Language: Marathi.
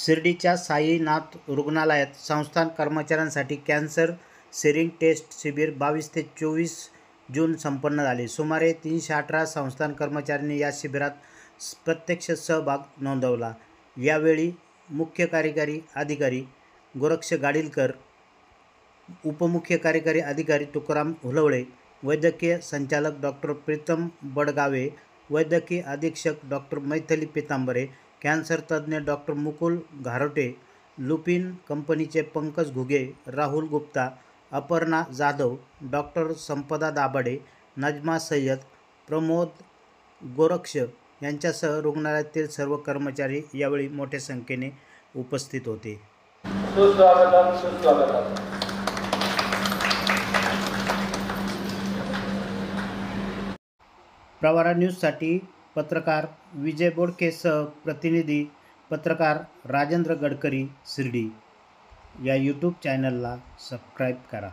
शिर्डीच्या साईनाथ रुग्णालयात संस्थान कर्मचाऱ्यांसाठी कॅन्सर सेरिंग टेस्ट शिबिर 22 ते 24 जून संपन्न झाले. सुमारे 318 संस्थान कर्मचाऱ्यांनी या शिबिरात प्रत्यक्ष सहभाग नोंदवला. यावेळी मुख्य कार्यकारी अधिकारी गोरक्ष गाडीलकर, उपमुख्य कार्यकारी अधिकारी तुकाराम हुलवळे, वैद्यकीय संचालक डॉक्टर प्रीतम बडगावे, वैद्यकीय अधीक्षक डॉक्टर मैथिली पितांबरे, कॅन्सर तज्ज्ञ डॉक्टर मुकुल घारोटे, लुपिन कंपनीचे पंकज घुगे, राहुल गुप्ता, अपर्णा जाधव, डॉक्टर संपदा दाभाडे, नजमा सय्यद, प्रमोद गोरक्ष यांच्यासह रुग्णालयातील सर्व कर्मचारी यावेळी मोठ्या संख्येने उपस्थित होते. प्रवरा न्यूजसाठी पत्रकार विजय बोडकेसह प्रतिनिधी पत्रकार राजेंद्र गडकरी, शिर्डी. या यूट्यूब चॅनलला सबस्क्राईब करा.